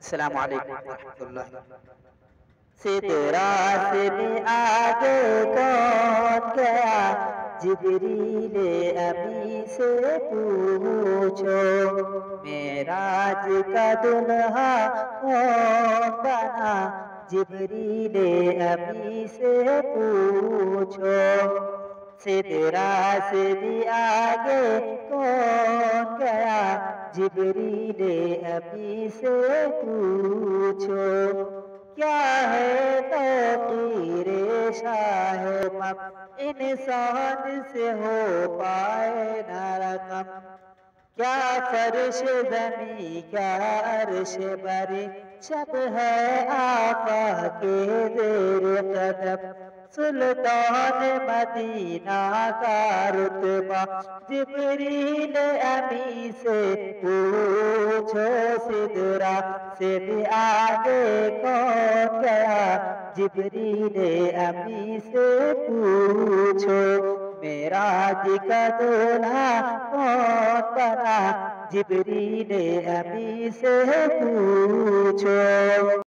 अस्सलामु अलैकुम रहमतुल्लाह। सिदरा से भी आगे कौन गया, जिब्रीले अमी से पूछो। मेराज का दुल्हा कौन बना, जिब्रीले अमी से पूछो। सिदरा से भी आगे कौन गया, जिब्रीले अमी से पूछो। क्या है तौकीरे शाहे मम, इंसान से हो पाए न रकम। क्या फर्श ज़मी क्या अर्श बरी, शब है आका के ज़ेर कदम। सुल्तान मदीना का रुतबा, जिब्रील अमी से पूछो। सिदरा से भी आगे कौन गया, जिब्रील अमी से पूछो। मेराज का दूल्हा कौन बना, जिब्रील अमी से पूछो।